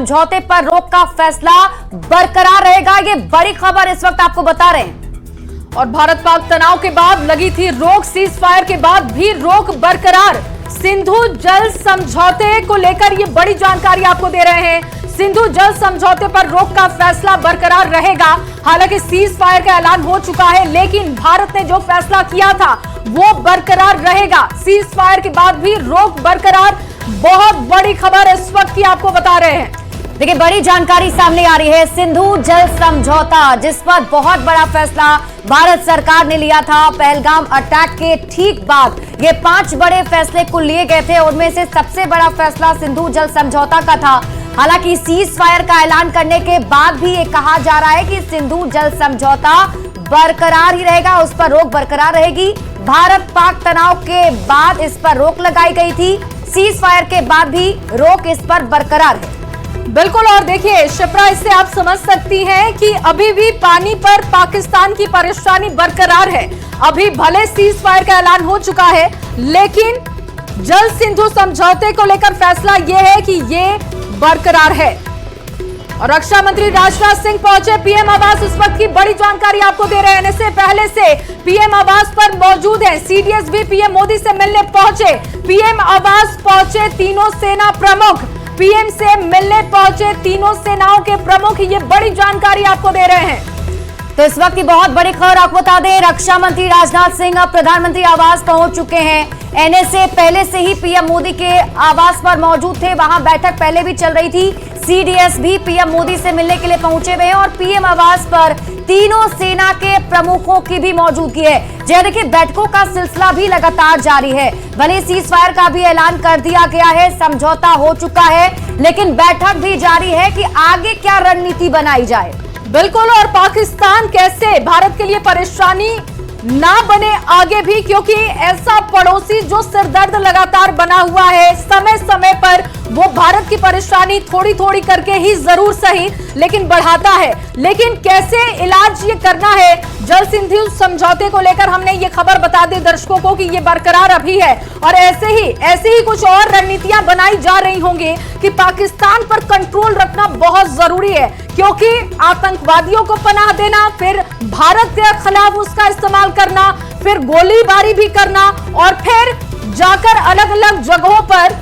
समझौते पर रोक का फैसला बरकरार रहेगा। ये बड़ी खबर इस वक्त आपको बता रहे हैं। और भारत पाक तनाव के बाद लगी थी रोक, सीज फायर के बाद भी रोक बरकरार। सिंधु जल समझौते को लेकर ये बड़ी जानकारी आपको दे रहे हैं। सिंधु जल समझौते पर रोक का फैसला बरकरार रहेगा। हालांकि सीज फायर का ऐलान हो चुका है, लेकिन भारत ने जो फैसला किया था वो बरकरार रहेगा। सीज फायर के बाद भी रोक बरकरार। बहुत बड़ी खबर इस वक्त की आपको बता रहे हैं। देखिए, बड़ी जानकारी सामने आ रही है। सिंधु जल समझौता, जिस पर बहुत बड़ा फैसला भारत सरकार ने लिया था पहलगाम अटैक के ठीक बाद। ये 5 बड़े फैसले कुल लिए गए थे, उनमें से सबसे बड़ा फैसला सिंधु जल समझौता का था। हालांकि सीज फायर का ऐलान करने के बाद भी ये कहा जा रहा है कि सिंधु जल समझौता बरकरार ही रहेगा, उस पर रोक बरकरार रहेगी। भारत पाक तनाव के बाद इस पर रोक लगाई गई थी, सीज फायर के बाद भी रोक इस पर बरकरार है। बिल्कुल। और देखिए शिप्रा, इससे आप समझ सकती हैं कि अभी भी पानी पर पाकिस्तान की परेशानी बरकरार है। अभी भले सीज फायर का ऐलान हो चुका है, लेकिन जल सिंधु समझौते को लेकर फैसला यह है कि ये बरकरार है। और रक्षा मंत्री राजनाथ सिंह पहुंचे पीएम आवास। इस वक्त की बड़ी जानकारी आपको दे रहे हैं। इससे पहले से पीएम आवास पर मौजूद हैं। सीडीएस भी पीएम मोदी से मिलने पहुंचे। पीएम आवास पहुंचे तीनों सेना प्रमुख। पीएम से मिलने पहुंचे तीनों सेनाओं के प्रमुख। ये बड़ी जानकारी आपको दे रहे हैं। तो इस वक्त की बहुत बड़ी खबर आपको बता दें, रक्षा मंत्री राजनाथ सिंह अब प्रधानमंत्री आवास पहुंच चुके हैं। एनएसए पहले से ही पीएम मोदी के आवास पर मौजूद थे, वहां बैठक पहले भी चल रही थी। सीडीएस भी पीएम मोदी से मिलने के लिए पहुंचे हुए हैं और पीएम आवास पर तीनों सेना के प्रमुखों की भी मौजूदगी है। जय देखिए, बैठकों का सिलसिला भी लगातार जारी है। भले सीज फायर का भी ऐलान कर दिया गया है, समझौता हो चुका है, लेकिन बैठक भी जारी है कि आगे क्या रणनीति बनाई जाए। बिल्कुल। और पाकिस्तान कैसे भारत के लिए परेशानी ना बने आगे भी, क्योंकि ऐसा पड़ोसी जो सिरदर्द लगातार बना हुआ है, समय समय पर वो भारत की परेशानी थोड़ी थोड़ी करके ही जरूर सही लेकिन बढ़ाता है। लेकिन कैसे इलाज ये करना है, जल सिंधु समझौते को लेकर हमने ये खबर बता दी दर्शकों को कि ये बरकरार अभी है। और ऐसे ही कुछ और रणनीतियां बनाई जा रही होंगी कि पाकिस्तान पर कंट्रोल रखना बहुत जरूरी है, क्योंकि आतंकवादियों को पनाह देना, फिर भारत के खिलाफ उसका इस्तेमाल करना, फिर गोलीबारी भी करना, और फिर जाकर अलग अलग जगहों पर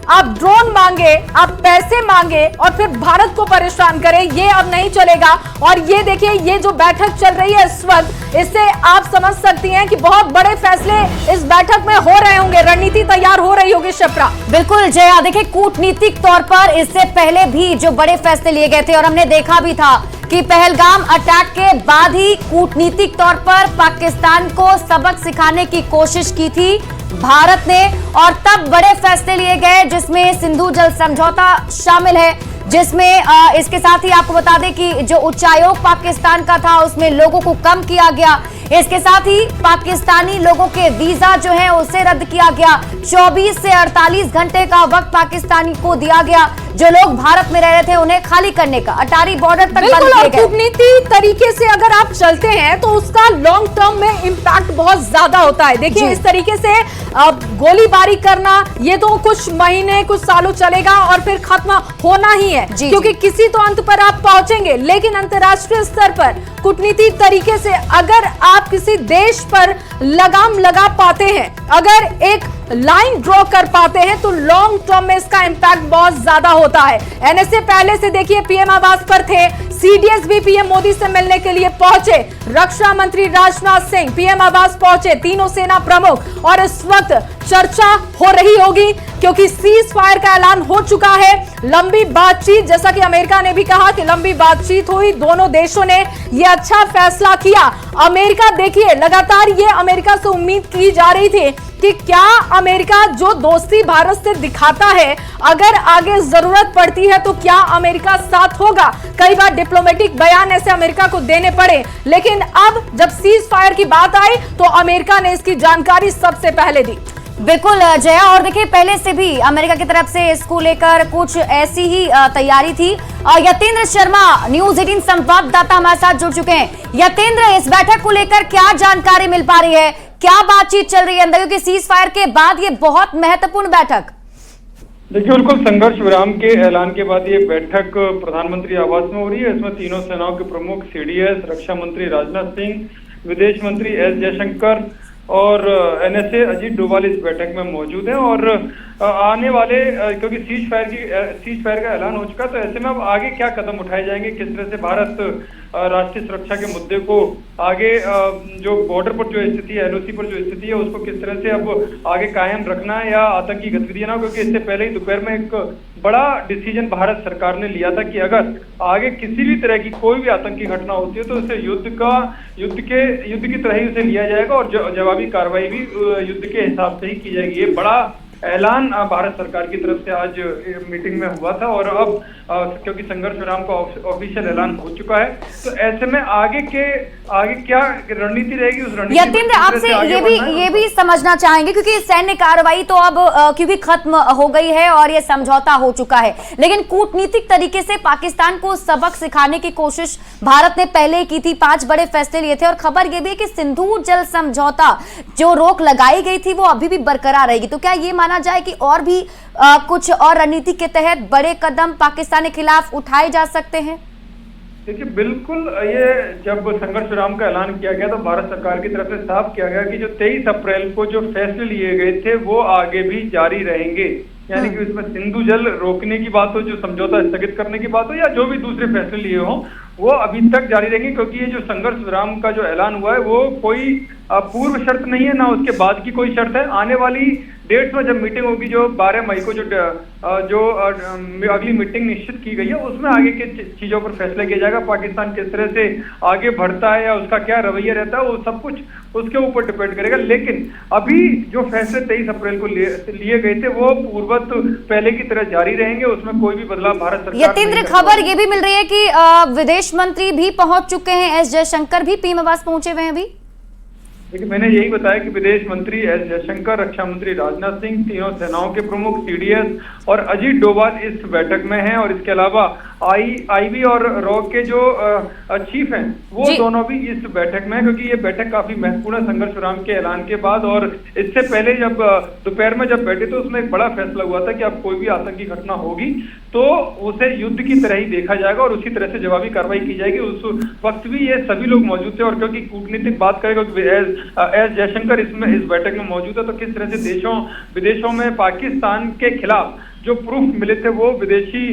आप ड्रोन मांगे, आप पैसे मांगे और फिर भारत को परेशान करें, ये अब नहीं चलेगा। और ये देखिए, ये जो बैठक चल रही है इस वक्त, इससे आप समझ सकती हैं कि बहुत बड़े फैसले इस बैठक में हो रहे होंगे, रणनीति तैयार हो रही होगी। शिप्रा, बिल्कुल जया, देखिए कूटनीतिक तौर पर इससे पहले भी जो बड़े फैसले लिए गए थे, और हमने देखा भी था कि पहलगाम अटैक के बाद ही कूटनीतिक तौर पर पाकिस्तान को सबक सिखाने की कोशिश की थी भारत ने, और तब बड़े फैसले लिए गए जिसमें सिंधु जल समझौता शामिल है, जिसमें इसके साथ ही आपको बता दें कि जो उच्चायोग पाकिस्तान का था उसमें लोगों को कम किया गया। इसके साथ ही पाकिस्तानी लोगों के वीजा जो है उसे रद्द किया गया। 24 से 48 घंटे का वक्त पाकिस्तानी को दिया गया। जो लोग भारत में रह रहे थे उन्हें खाली करने का, अटारी बॉर्डर तक बंद किए गए। कूटनीति तरीके से अगर आप चलते हैं तो उसका लॉन्ग टर्म में इंपैक्ट बहुत ज्यादा होता है। देखिए, इस तरीके से गोलीबारी करना ये तो कुछ महीने कुछ सालों चलेगा और फिर खत्म होना ही है, क्योंकि किसी तो अंत पर आप पहुंचेंगे। लेकिन अंतर्राष्ट्रीय स्तर पर कूटनीति तरीके से अगर आप किसी देश पर लगाम लगा पाते हैं, अगर एक लाइन ड्रॉ कर पाते हैं, तो लॉन्ग टर्म में इसका इंपैक्ट बहुत ज्यादा होता है। एनएसए पहले से देखिए पीएम आवास पर थे, सीडीएस भी पीएम मोदी से मिलने के लिए पहुंचे, रक्षा मंत्री राजनाथ सिंह पीएम आवास पहुंचे, तीनों सेना प्रमुख, और इस वक्त चर्चा हो रही होगी क्योंकि सीज फायर का ऐलान हो चुका है। लंबी बातचीत, जैसा कि अमेरिका ने भी कहा कि लंबी बातचीत हुई, दोनों देशों ने यह अच्छा फैसला किया। अमेरिका देखिए, लगातार ये अमेरिका से उम्मीद की जा रही थी कि क्या अमेरिका जो दोस्ती भारत से दिखाता है, अगर आगे जरूरत पड़ती है तो क्या अमेरिका साथ होगा। कई बार डिप्लोमेटिक बयान ऐसे अमेरिका को देने पड़े, लेकिन अब जब सीज फायर की बात आई तो अमेरिका ने इसकी जानकारी सबसे पहले दी। बिल्कुल जया, और देखिए पहले से भी अमेरिका की तरफ से इसको लेकर कुछ ऐसी ही तैयारी थी। यतेंद्र शर्मा न्यूज 18 संवाददाता हमारे साथ जुड़ चुके हैं। यतेंद्र, इस बैठक को लेकर क्या जानकारी मिल पा रही है, क्या बातचीत चल रही है अंदर, क्योंकि सीज फायर के बाद ये बहुत महत्वपूर्ण बैठक। देखिए, बिल्कुल संघर्ष विराम के ऐलान के बाद ये बैठक प्रधानमंत्री आवास में हो रही है। इसमें तीनों सेनाओं के प्रमुख सीडीएस, रक्षा मंत्री राजनाथ सिंह, विदेश मंत्री एस जयशंकर और एनएसए अजीत डोभाल इस बैठक में मौजूद हैं। और आने वाले, क्योंकि सीज फायर का ऐलान हो चुका, तो ऐसे में अब आगे क्या कदम उठाए जाएंगे, किस तरह से भारत राष्ट्रीय सुरक्षा के मुद्दे को आगे, जो बॉर्डर पर जो स्थिति है, एलओसी पर जो स्थिति है, उसको किस तरह से अब आगे कायम रखना है या आतंकी गतिविधियां ना, क्योंकि इससे पहले ही दोपहर में एक बड़ा डिसीजन भारत सरकार ने लिया था कि अगर आगे किसी भी तरह की कोई भी आतंकी घटना होती है तो उसे युद्ध की तरह ही उसे लिया जाएगा और जवाबी कार्रवाई भी युद्ध के हिसाब से ही की जाएगी। ये बड़ा ऐलान भारत सरकार की तरफ से आज मीटिंग में हुआ था। और अब क्योंकि संघर्ष विराम का ऑफिशियल ऐलान हो चुका है, तो ऐसे में आगे क्या रणनीति रहेगी, उस रणनीति यतीन्द्र आपसे ये भी समझना चाहेंगे, क्योंकि सैन्य कार्रवाई तो अब क्योंकि खत्म हो गई है और ये समझौता हो चुका है, लेकिन कूटनीतिक तरीके से पाकिस्तान को सबक सिखाने की कोशिश भारत ने पहले ही की थी, 5 बड़े फैसले लिए थे। और खबर ये भी है कि सिंधु जल समझौता जो रोक लगाई गई थी वो अभी भी बरकरार रहेगी। तो क्या ये माना जाए कि और भी कुछ और रणनीति के तहत बड़े कदम पाकिस्तान के खिलाफ उठाए जा सकते हैं? देखिए, बिल्कुल, ये जब संघर्ष विराम का ऐलान किया गया तो भारत सरकार की तरफ से साफ किया गया कि जो 23 अप्रैल को जो फैसले लिए गए थे वो आगे भी जारी रहेंगे। यानी कि उसमें सिंधु जल रोकने की बात हो, जो समझौता स्थगित करने की बात हो, या जो भी दूसरे फैसले लिए हों, वो अभी तक जारी रहेंगे। क्योंकि ये जो संघर्ष विराम का जो ऐलान हुआ है वो कोई पूर्व शर्त नहीं है, ना उसके बाद की कोई शर्त है। आने वाली डेट्स में जब मीटिंग होगी, जो 12 मई को जो अगली मीटिंग निश्चित की गई है, उसमें आगे के चीजों पर फैसला किया जाएगा। पाकिस्तान किस तरह से आगे बढ़ता है या उसका क्या रवैया रहता है, वो सब कुछ उसके ऊपर डिपेंड करेगा। लेकिन अभी जो फैसले 23 अप्रैल को लिए गए थे वो पूर्ववत पहले की तरह जारी रहेंगे, उसमें कोई भी बदलाव भारत सरकार। यतीन्द्र, खबर ये भी मिल रही है कि विदेश मंत्री भी पहुंच चुके हैं, एस जयशंकर भी पीएम आवास पहुंचे हुए हैं अभी। देखिए, मैंने यही बताया कि विदेश मंत्री एस जयशंकर, रक्षा मंत्री राजनाथ सिंह, तीनों सेनाओं के प्रमुख सीडीएस और अजीत डोभाल इस बैठक में हैं। और इसके अलावा आईबी और रॉक के जो चीफ हैं वो दोनों भी इस बैठक में हैं, क्योंकि ये बैठक काफी महत्वपूर्ण है संघर्ष विराम के ऐलान के बाद। और इससे पहले जब दोपहर में जब बैठे तो उसमें एक बड़ा फैसला हुआ था कि अब कोई भी आतंकी घटना होगी तो उसे युद्ध की तरह ही देखा जाएगा और उसी तरह से जवाबी कार्रवाई की जाएगी। उस वक्त भी ये सभी लोग मौजूद थे। और क्योंकि कूटनीतिक बात करेगा, एस जयशंकर इस बैठक में मौजूद है, तो किस तरह से विदेशों में पाकिस्तान के खिलाफ जो प्रूफ मिले थे वो विदेशी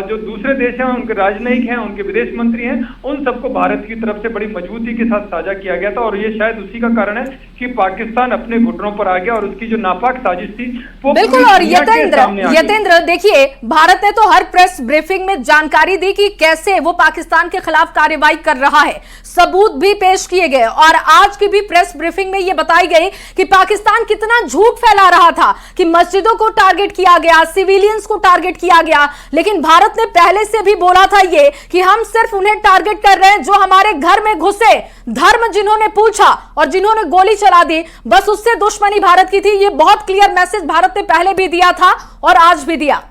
जो दूसरे देश हैं, उनके राजनयिक हैं, उनके विदेश मंत्री हैं, उन सबको भारत की तरफ से बड़ी मजबूती के साथ साझा किया गया था। और ये शायद उसी का कारण है कि पाकिस्तान अपने घुटनों पर आ गया और उसकी जो नापाक साजिश थी वो बिल्कुल। और यतेंद्र देखिए, भारत ने तो हर प्रेस ब्रीफिंग में जानकारी दी कि कैसे वो पाकिस्तान के खिलाफ कार्रवाई कर रहा है, सबूत भी पेश किए गए। और आज की भी प्रेस ब्रीफिंग में ये बताई गई कि पाकिस्तान कितना झूठ फैला रहा था कि मस्जिदों को टारगेट किया गया, सिविलियंस को टारगेट किया गया। लेकिन भारत ने पहले से भी बोला था ये कि हम सिर्फ उन्हें टारगेट कर रहे हैं जो हमारे घर में घुसे, धर्म जिन्होंने पूछा और जिन्होंने गोली चला दी, बस उससे दुश्मनी भारत की थी। ये बहुत क्लियर मैसेज भारत ने पहले भी दिया था और आज भी दिया।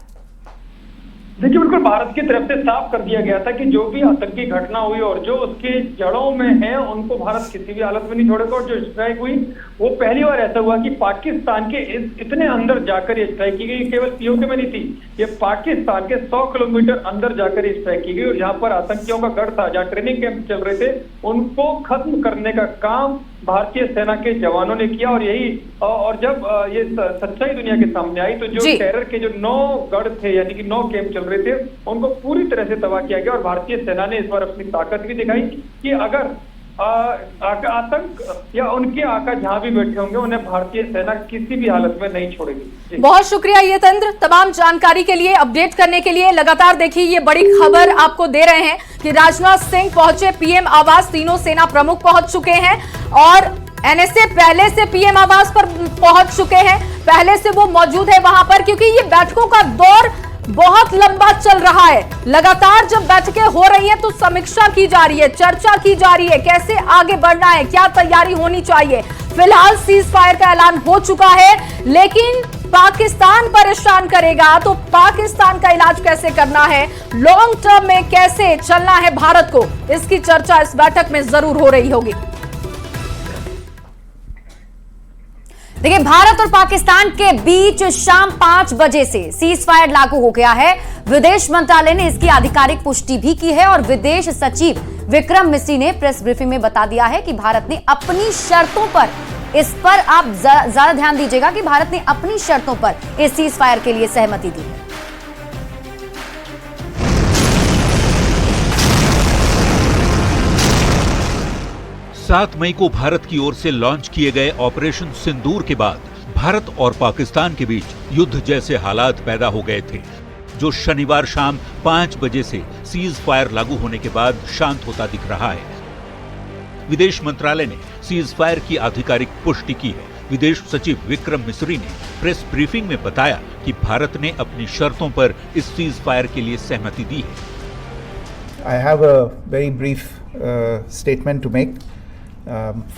देखिए, बिल्कुल भारत की तरफ से साफ कर दिया गया था कि जो भी आतंकी घटना हुई और जो उसके जड़ों में है उनको भारत किसी भी हालत में नहीं छोड़ेगा। और जो स्ट्राइक हुई वो पहली बार ऐसा हुआ कि पाकिस्तान के इतने अंदर जाकर ये स्ट्राइक की गई, केवल पीओके में नहीं थी, ये पाकिस्तान के 100 किलोमीटर अंदर जाकर ये स्ट्राइक की गई। और जहां पर आतंकियों का गढ़ था, जहाँ ट्रेनिंग कैंप चल रहे थे, उनको खत्म करने का काम भारतीय सेना के जवानों ने किया। और यही और जब ये सच्चाई दुनिया के सामने आई तो जो टेरर के जो 9 गढ़ थे, यानी कि 9 कैंप चल रहे थे, उनको पूरी तरह से तबाह किया गया। और भारतीय सेना ने इस बार अपनी ताकत भी दिखाई कि अगर आतंक या उनके आका जहां भी बैठे होंगे उन्हें भारतीय सेना किसी भी हालत में नहीं छोड़ेगी। बहुत शुक्रिया यतेंद्र, तमाम जानकारी के लिए, अपडेट करने के लिए। लगातार देखिए, ये बड़ी खबर आपको दे रहे हैं कि राजनाथ सिंह पहुंचे पीएम आवास, तीनों सेना प्रमुख पहुंच चुके हैं और एनएसए पहले से पीएम आवास पर पहुंच चुके हैं, पहले से वो मौजूद है वहां पर, क्योंकि ये बैठकों का दौर बहुत लंबा चल रहा है। लगातार जब बैठकें हो रही हैं तो समीक्षा की जा रही है, चर्चा की जा रही है, कैसे आगे बढ़ना है, क्या तैयारी होनी चाहिए। फिलहाल सीज फायर का ऐलान हो चुका है, लेकिन पाकिस्तान परेशान करेगा तो पाकिस्तान का इलाज कैसे करना है, लॉन्ग टर्म में कैसे चलना है भारत को, इसकी चर्चा इस बैठक में जरूर हो रही होगी। देखिए, भारत और पाकिस्तान के बीच शाम 5 बजे से सीज फायर लागू हो गया है। विदेश मंत्रालय ने इसकी आधिकारिक पुष्टि भी की है और विदेश सचिव विक्रम मिस्री ने प्रेस ब्रीफिंग में बता दिया है कि भारत ने अपनी शर्तों पर, इस पर आप ज्यादा ध्यान दीजिएगा कि भारत ने अपनी शर्तों पर इस सीज फायर के लिए सहमति दी है। 7 मई को भारत की ओर से लॉन्च किए गए ऑपरेशन सिंदूर के बाद भारत और पाकिस्तान के बीच युद्ध जैसे हालात पैदा हो गए थे, जो शनिवार शाम 5 बजे से सीज फायर लागू होने के बाद शांत होता दिख रहा है। विदेश मंत्रालय ने सीज फायर की आधिकारिक पुष्टि की है। विदेश सचिव विक्रम मिस्री ने प्रेस ब्रीफिंग में बताया कि भारत ने अपनी शर्तों पर इस सीज फायर के लिए सहमति दी है। I have a very brief statement to make.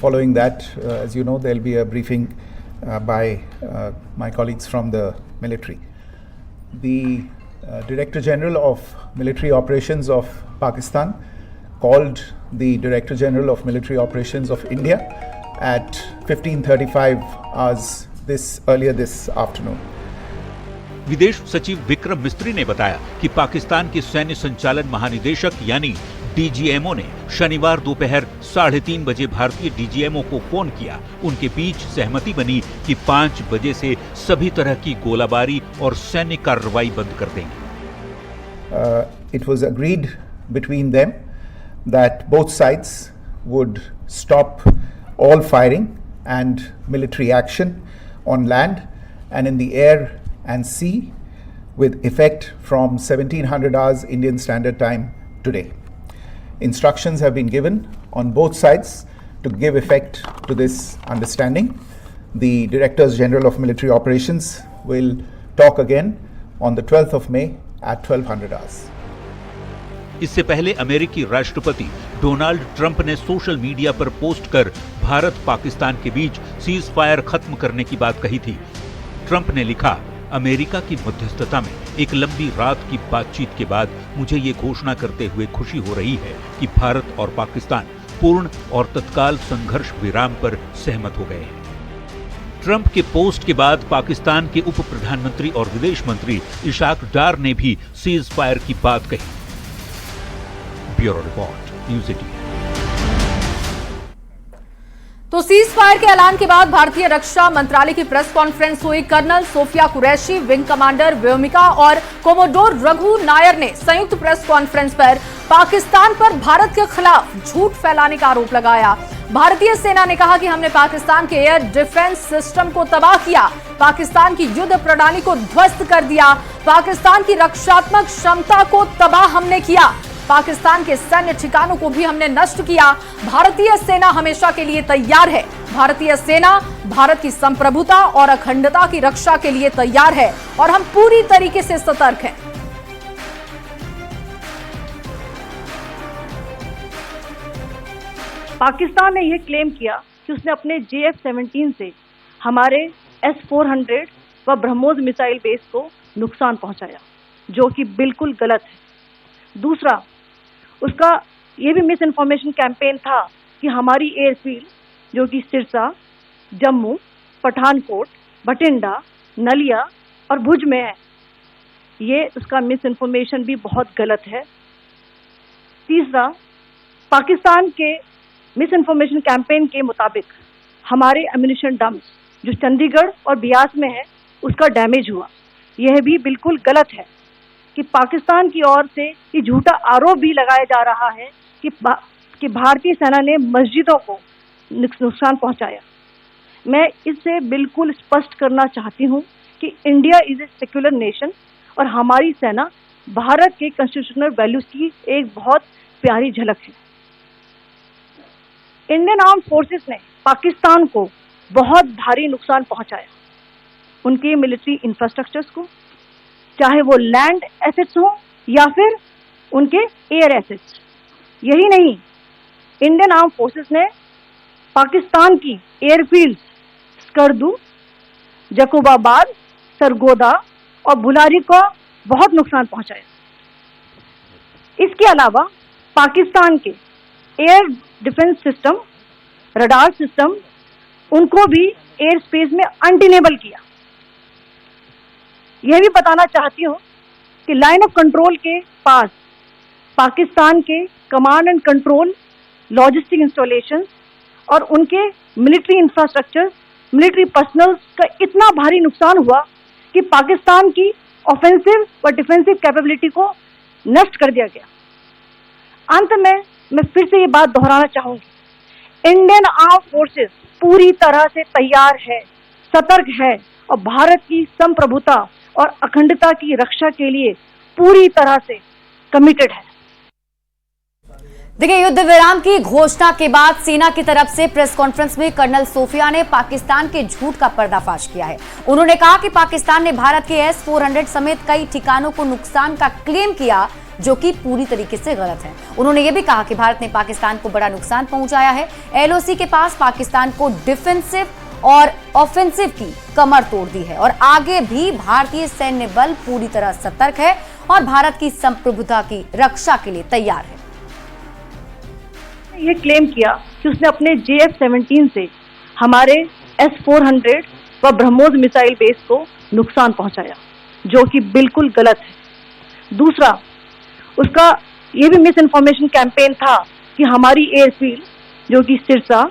Following that, as you know, there will be a briefing by my colleagues from the military. The Director General of Military Operations of Pakistan called the Director General of Military Operations of India at 15:35 hours earlier this afternoon. विदेश सचिव विक्रम मिस्त्री ने बताया कि पाकिस्तान के सैन्य संचालन महानिदेशक यानी डीजीएमओ ने शनिवार दोपहर 3:30 बजे भारतीय डीजीएमओ को फोन किया। उनके बीच सहमति बनी कि 5 बजे से सभी तरह की गोलाबारी और सैन्य कार्रवाई बंद कर देंगे। It was agreed between them that both sides would stop all firing and military action on land and in the air and sea with effect from 1700 hours Indian Standard Time today. Instructions have been given on both sides to give effect to this understanding. The Directors General of Military Operations will talk again on the 12th of May at 1200 hours. इससे पहले अमेरिकी राष्ट्रपति Donald Trump ने social media पर post कर भारत पाकिस्तान के बीच cease fire खत्म करने की बात कही थी। ट्रंप ने लिखा, अमेरिका की मध्यस्थता में एक लंबी रात की बातचीत के बाद मुझे ये घोषणा करते हुए खुशी हो रही है कि भारत और पाकिस्तान पूर्ण और तत्काल संघर्ष विराम पर सहमत हो गए हैं। ट्रंप के पोस्ट के बाद पाकिस्तान के उप प्रधानमंत्री और विदेश मंत्री इशाक डार ने भी सीज फायर की बात कही। Bureau report, news 18। तो सीज फायर के ऐलान के बाद भारतीय रक्षा मंत्रालय की प्रेस कॉन्फ्रेंस हुई। Colonel Sofia Qureshi, wing commander Vyomika और कोमोडोर रघु नायर ने संयुक्त प्रेस कॉन्फ्रेंस पर पाकिस्तान पर भारत के खिलाफ झूठ फैलाने का आरोप लगाया। भारतीय सेना ने कहा कि हमने पाकिस्तान के एयर डिफेंस सिस्टम को तबाह किया, पाकिस्तान की युद्ध प्रणाली को ध्वस्त कर दिया, पाकिस्तान की रक्षात्मक क्षमता को तबाह हमने किया, पाकिस्तान के सैन्य ठिकानों को भी हमने नष्ट किया। भारतीय सेना हमेशा के लिए तैयार है। भारतीय सेना भारत की संप्रभुता और अखंडता की रक्षा के लिए तैयार है और हम पूरी तरीके से सतर्क हैं। पाकिस्तान ने यह क्लेम किया कि उसने अपने JF-17 से हमारे S-400 व ब्रह्मोस मिसाइल बेस को नुकसान पहुंचाया, जो कि बिल्कुल गलत है। दूसरा, उसका ये भी मिस इन्फॉर्मेशन कैंपेन था कि हमारी एयरफील्ड जो कि सिरसा, जम्मू, पठानकोट, बठिंडा, नलिया और भुज में है, ये उसका मिस इन्फॉर्मेशन भी बहुत गलत है। तीसरा, पाकिस्तान के मिस इन्फॉर्मेशन कैंपेन के मुताबिक हमारे एम्यूनिशन डंप्स जो चंडीगढ़ और बियास में है उसका डैमेज हुआ, यह भी बिल्कुल गलत है। कि पाकिस्तान की ओर से ये झूठा आरोप भी लगाया जा रहा है कि भारतीय सेना ने मस्जिदों को नुकसान पहुंचाया। मैं इससे बिल्कुल स्पष्ट करना चाहती हूं कि India is a secular nation और हमारी सेना भारत के कॉन्स्टिट्यूशनल वैल्यूज की एक बहुत प्यारी झलक है। इंडियन आर्म्ड फोर्सेस ने पाकिस्तान को बहुत भारी नुकसान पहुंचाया, उनके मिलिट्री इंफ्रास्ट्रक्चर्स को, चाहे वो लैंड एसेट्स हो या फिर उनके एयर एसेट्स। यही नहीं, इंडियन आर्म फोर्सेस ने पाकिस्तान की एयरफील्ड स्कर्दू, जकोबाबाद, सरगोदा और बुलारी को बहुत नुकसान पहुंचाया। इसके अलावा पाकिस्तान के air defence system, radar system उनको भी एयर स्पेस में अनटेनेबल किया। यह भी बताना चाहती हूँ कि लाइन ऑफ कंट्रोल के पास पाकिस्तान के command and control logistic installation और उनके मिलिट्री इंफ्रास्ट्रक्चर, मिलिट्री पर्सनल का इतना भारी नुकसान हुआ कि पाकिस्तान की ऑफेंसिव व डिफेंसिव कैपेबिलिटी को नष्ट कर दिया गया। अंत में मैं फिर से ये बात दोहराना चाहूंगी, इंडियन आर्म फोर्सेस पूरी तरह से तैयार है, सतर्क है और भारत की संप्रभुता और अखंडता की रक्षा के लिए पूरी तरह से कमिटेड है। देखिए, युद्ध विराम की घोषणा के बाद सेना की तरफ से प्रेस कॉन्फ्रेंस में कर्नल सोफिया ने पाकिस्तान के झूठ का पर्दाफाश किया है। उन्होंने कहा कि पाकिस्तान ने भारत के S-400 समेत कई ठिकानों को नुकसान का क्लेम किया, जो कि पूरी तरीके से गलत है। उन्होंने यह भी कहा कि भारत ने पाकिस्तान को बड़ा नुकसान पहुंचाया है। LOC के पास पाकिस्तान को डिफेंसिव और ऑफेंसिव की कमर तोड़ दी है और आगे भी भारतीय सैन्य बल पूरी तरह सतर्क है और भारत की संप्रभुता की रक्षा के लिए तैयार है। ये क्लेम किया कि उसने अपने JF-17 से हमारे S-400 व ब्रह्मोस मिसाइल बेस को नुकसान पहुंचाया, जो कि बिल्कुल गलत है। दूसरा, उसका ये भी मिस इन्फॉर्मेशन कैंपेन था कि हमारी एयरफील्ड जो कि सिरसा,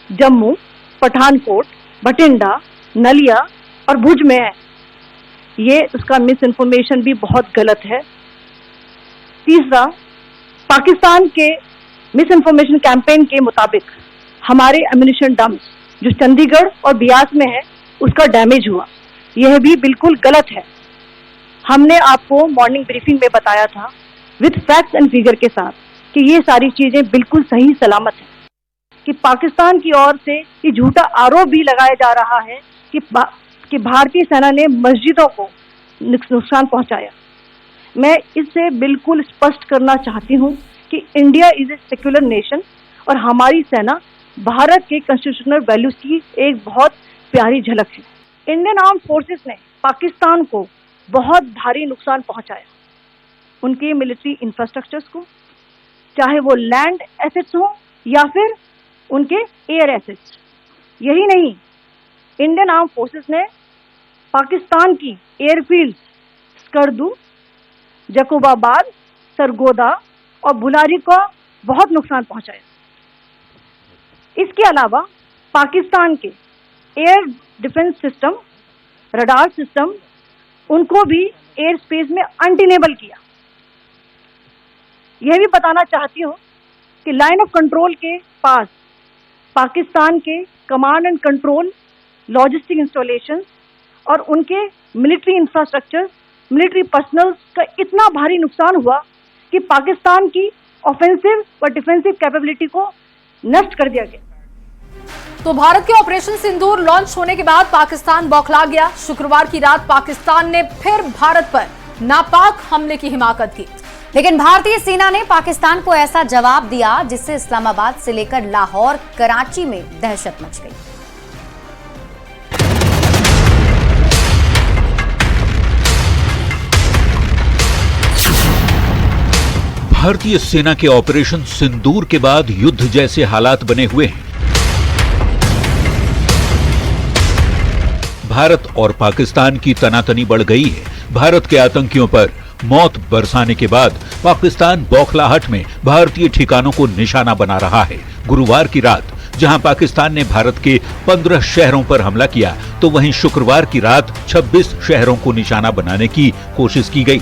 जम्मू, पठानकोट, बठिंडा, नलिया और भुज में है, ये उसका मिस इन्फॉर्मेशन भी बहुत गलत है। तीसरा, पाकिस्तान के मिस इन्फॉर्मेशन कैंपेन के मुताबिक हमारे एम्यूनिशन डम्प जो चंडीगढ़ और बियास में है उसका डैमेज हुआ, यह भी बिल्कुल गलत है। हमने आपको मॉर्निंग ब्रीफिंग में बताया था विद फैक्ट्स एंड फिगर के साथ कि ये सारी चीजें बिल्कुल सही सलामत है। कि पाकिस्तान की ओर से ये झूठा आरोप भी लगाया जा रहा है कि भारतीय सेना ने मस्जिदों को नुकसान पहुंचाया। मैं इससे बिल्कुल स्पष्ट करना चाहती हूं कि India is a secular nation और हमारी सेना भारत के कॉन्स्टिट्यूशनल वैल्यूज की एक बहुत प्यारी झलक है। इंडियन आर्म फोर्सेस ने पाकिस्तान को बहुत भारी नुकसान पहुंचाया, उनके मिलिट्री इंफ्रास्ट्रक्चर्स को, चाहे वो लैंड एसेट्स हो या फिर उनके एयर एसेट्स। यही नहीं, इंडियन आर्म फोर्सेस ने पाकिस्तान की एयरफील्ड स्कर्दू, जकोबाबाद, सरगोदा और बुलारी को बहुत नुकसान पहुंचाया। इसके अलावा पाकिस्तान के air defence system, radar system, उनको भी एयर स्पेस में अनटेनेबल किया। यह भी बताना चाहती हूँ कि लाइन ऑफ कंट्रोल के पास पाकिस्तान के command and control logistic installation और उनके मिलिट्री इंफ्रास्ट्रक्चर, मिलिट्री पर्सनल का इतना भारी नुकसान हुआ कि पाकिस्तान की ऑफेंसिव व डिफेंसिव कैपेबिलिटी को नष्ट कर दिया गया। तो भारत के ऑपरेशन सिंदूर लॉन्च होने के बाद पाकिस्तान बौखला गया। शुक्रवार की रात पाकिस्तान ने फिर भारत पर नापाक हमले की हिमाकत की, लेकिन भारतीय सेना ने पाकिस्तान को ऐसा जवाब दिया जिससे इस्लामाबाद से लेकर लाहौर, कराची में दहशत मच गई। भारतीय सेना के ऑपरेशन सिंदूर के बाद युद्ध जैसे हालात बने हुए हैं। भारत और पाकिस्तान की तनातनी बढ़ गई है। भारत के आतंकियों पर मौत बरसाने के बाद पाकिस्तान बौखलाहट में भारतीय ठिकानों को निशाना बना रहा है। गुरुवार की रात जहां पाकिस्तान ने भारत के 15 शहरों पर हमला किया, तो वहीं शुक्रवार की रात 26 शहरों को निशाना बनाने की कोशिश की गई।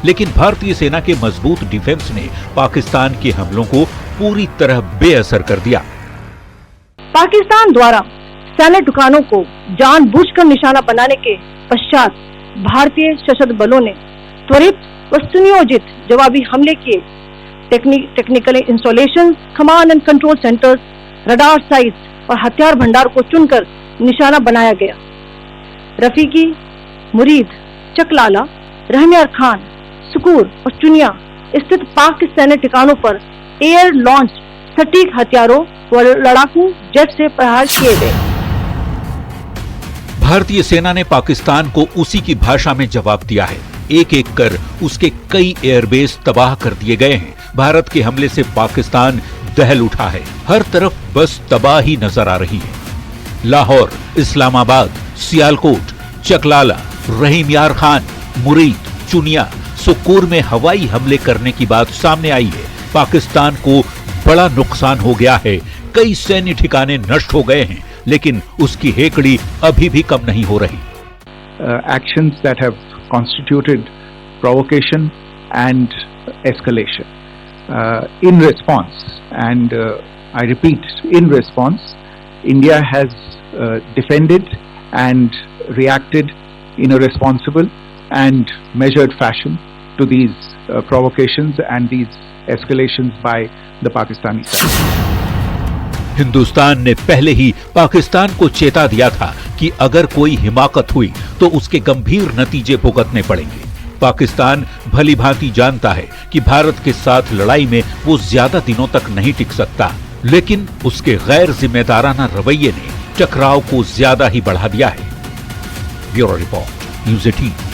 लेकिन भारतीय सेना के मजबूत डिफेंस ने पाकिस्तान के हमलों को पूरी तरह बेअसर कर दिया। पाकिस्तान द्वारा सैन्य ठिकानों को जानबूझकर निशाना बनाने के पश्चात भारतीय सशस्त्र बलों ने त्वरित व सुनियोजित जवाबी हमले किए। Technical installation, command and control centres, radar sites और हथियार भंडार को चुनकर निशाना बनाया गया। रफीकी, मुरीद, चकलाला, रहमियार खान, सुकूर और चुनिया स्थित पाक सैन्य ठिकानों पर एयर लॉन्च सटीक हथियारों व लड़ाकू जेट से प्रहार किए गए। भारतीय सेना ने पाकिस्तान को उसी की भाषा में जवाब दिया है। एक एक कर उसके कई एयरबेस तबाह कर दिए गए हैं। भारत के हमले से पाकिस्तान दहल उठा है। हर तरफ बस तबाही नजर आ रही है। लाहौर, इस्लामाबाद, सियालकोट, चकलाला, रहीम यार खान, मुरीद, चुनिया, सुकूर में हवाई हमले करने की बात सामने आई है। पाकिस्तान को बड़ा नुकसान हो गया है। कई सैन्य ठिकाने नष्ट हो गए हैं, लेकिन उसकी हेकड़ी अभी भी कम नहीं हो रही। Actions that have constituted provocation and escalation. In response, and I repeat, in response, India has defended and reacted in a responsible and measured fashion to these provocations and these escalations by the Pakistani side. Hindustan ने पहले ही पाकिस्तान को चेता दिया था कि अगर कोई हिमाकत हुई तो उसके गंभीर नतीजे भुगतने पड़ेंगे। पाकिस्तान भली भांति जानता है कि भारत के साथ लड़ाई में वो ज्यादा दिनों तक नहीं टिक सकता, लेकिन उसके गैर जिम्मेदाराना रवैये ने टकराव को ज्यादा ही बढ़ा दिया है। Bureau report, news 18।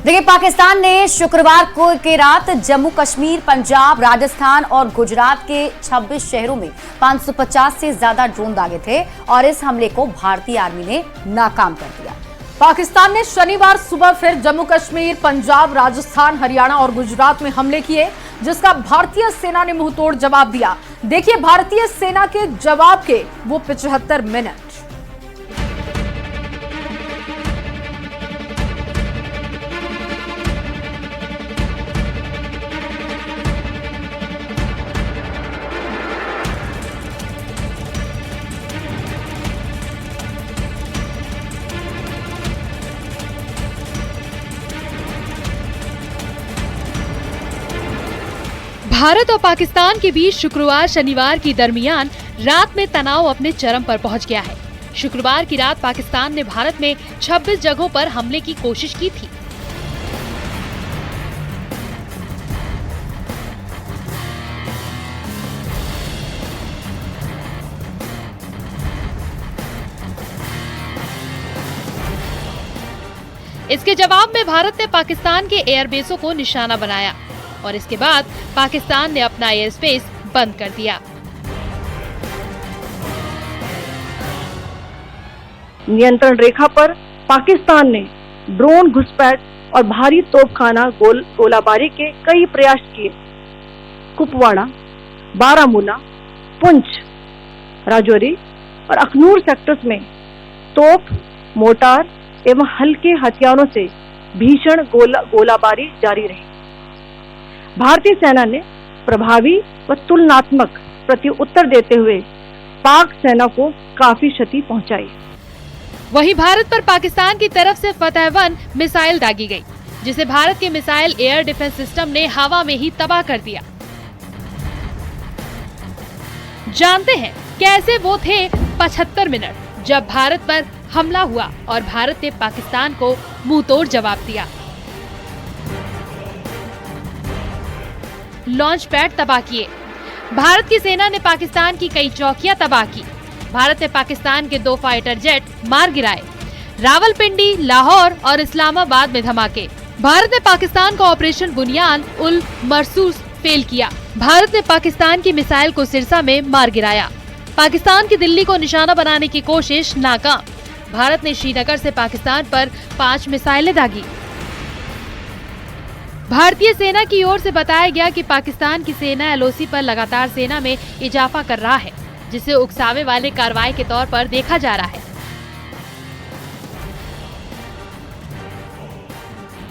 देखिए, पाकिस्तान ने शुक्रवार को के रात जम्मू कश्मीर, पंजाब, राजस्थान और गुजरात के 26 शहरों में 550 से ज्यादा ड्रोन दागे थे और इस हमले को भारतीय आर्मी ने नाकाम कर दिया। पाकिस्तान ने शनिवार सुबह फिर जम्मू कश्मीर, पंजाब, राजस्थान, हरियाणा और गुजरात में हमले किए, जिसका भारतीय सेना ने मुंहतोड़ जवाब दिया। देखिए भारतीय सेना के जवाब के वो 75 मिनट। भारत और पाकिस्तान के बीच शुक्रवार शनिवार की दरमियान रात में तनाव अपने चरम पर पहुंच गया है। शुक्रवार की रात पाकिस्तान ने भारत में 26 जगहों पर हमले की कोशिश की थी। इसके जवाब में भारत ने पाकिस्तान के एयरबेसों को निशाना बनाया और इसके बाद पाकिस्तान ने अपना एयर स्पेस बंद कर दिया। नियंत्रण रेखा पर पाकिस्तान ने ड्रोन घुसपैठ और भारी तोपखाना गोलाबारी के कई प्रयास किए। कुपवाड़ा, बारामूला, पुंछ, राजौरी और अखनूर सेक्टर्स में तोप, मोर्टार एवं हल्के हथियारों से भीषण गोलाबारी जारी रही। भारतीय सेना ने प्रभावी व तुलनात्मक प्रत्युत्तर देते हुए पाक सेना को काफी क्षति पहुंचाई। वहीं भारत पर पाकिस्तान की तरफ से फतह-1 मिसाइल दागी गई, जिसे भारत के मिसाइल एयर डिफेंस सिस्टम ने हवा में ही तबाह कर दिया। जानते हैं कैसे वो थे 75 मिनट जब भारत पर हमला हुआ और भारत ने पाकिस्तान को मुंहतोड़ जवाब दिया। लॉन्च पैड तबाह किए। भारत की सेना ने पाकिस्तान की कई चौकियां तबाह की। भारत ने पाकिस्तान के 2 फाइटर जेट मार गिराए। रावलपिंडी, लाहौर और इस्लामाबाद में धमाके। भारत ने पाकिस्तान का ऑपरेशन बुनियान उल मरसूस फेल किया। भारत ने पाकिस्तान की मिसाइल को सिरसा में मार गिराया। पाकिस्तान की दिल्ली को निशाना बनाने की कोशिश नाकाम। भारत ने श्रीनगर से पाकिस्तान पर 5 मिसाइलें दागी। भारतीय सेना की ओर से बताया गया कि पाकिस्तान की सेना एलओसी पर लगातार सेना में इजाफा कर रहा है, जिसे उकसावे वाले कार्रवाई के तौर पर देखा जा रहा है।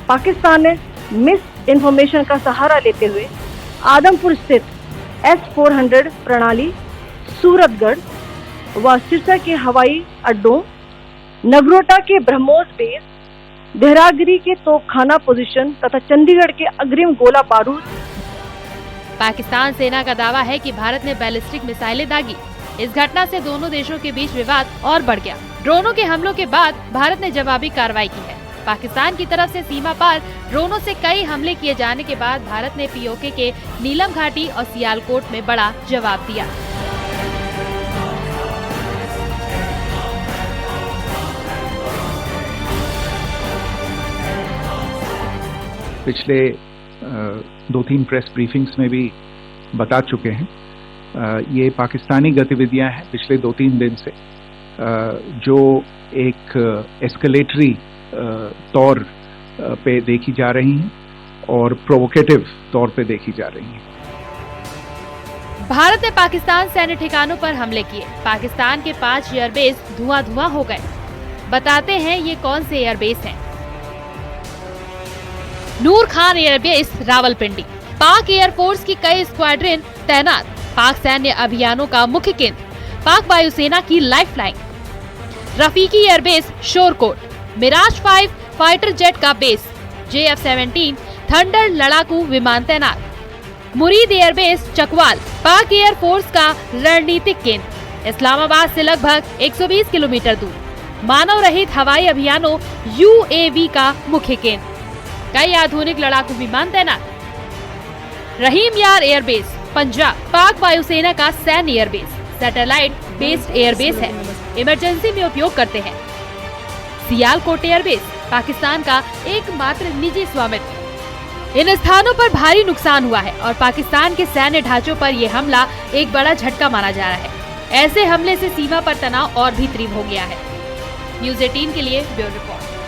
पाकिस्तान ने मिस इन्फॉर्मेशन का सहारा लेते हुए आदमपुर स्थित S-400 प्रणाली, सूरतगढ़ व सिरसा के हवाई अड्डों, नगरोटा के ब्रह्मोस बेस, देहरागिरी के तोपखाना पोजीशन तथा चंडीगढ़ के अग्रिम गोला बारूद। पाकिस्तान सेना का दावा है कि भारत ने बैलिस्टिक मिसाइलें दागी। इस घटना से दोनों देशों के बीच विवाद और बढ़ गया। ड्रोनों के हमलों के बाद भारत ने जवाबी कार्रवाई की है। पाकिस्तान की तरफ से सीमा पार ड्रोनों से कई हमले किए जाने के बाद भारत ने पीओके के नीलम घाटी और सियालकोट में बड़ा जवाब दिया। पिछले 2-3 प्रेस ब्रीफिंग्स में भी बता चुके हैं। ये पाकिस्तानी गतिविधियां हैं पिछले 2-3 दिन से, जो एक एस्केलेटरी तौर पे देखी जा रही हैं और प्रोवोकेटिव तौर पे देखी जा रही हैं। भारत ने पाकिस्तान सैन्य ठिकानों पर हमले किए। पाकिस्तान के 5 एयरबेस धुआं-धुआं हो गए। बताते हैं ये कौन से एयरबेस हैं। नूर खान एयरबेस रावलपिंडी। पाक एयरफोर्स की कई स्क्वाड्रन तैनात। पाक सैन्य अभियानों का मुख्य केंद्र। पाक वायुसेना की lifeline. Rafiqui airbase Shorkot. Mirage 5 fighter jet का बेस। JF-17 थंडर लड़ाकू विमान तैनात। मुरीद एयरबेस चकवाल। पाक एयरफोर्स का रणनीतिक केंद्र। इस्लामाबाद से लगभग 120 किलोमीटर दूर। मानव रहित हवाई अभियानों UAV का मुख्य केंद्र। कई आधुनिक लड़ाकू विमान तैनात। रहीम यार एयरबेस पंजाब। पाक वायुसेना का सैन्य एयरबेस। सैटेलाइट बेस्ड एयरबेस है, इमरजेंसी में उपयोग करते हैं। सियालकोट एयरबेस पाकिस्तान का एकमात्र निजी स्वामित्व। इन स्थानों पर भारी नुकसान हुआ है और पाकिस्तान के सैन्य ढांचों पर यह हमला एक बड़ा झटका माना जा रहा है। ऐसे हमले से सीमा पर तनाव और भी तीव्र हो गया है। न्यूज़ 18 के लिए ब्यूरो रिपोर्ट।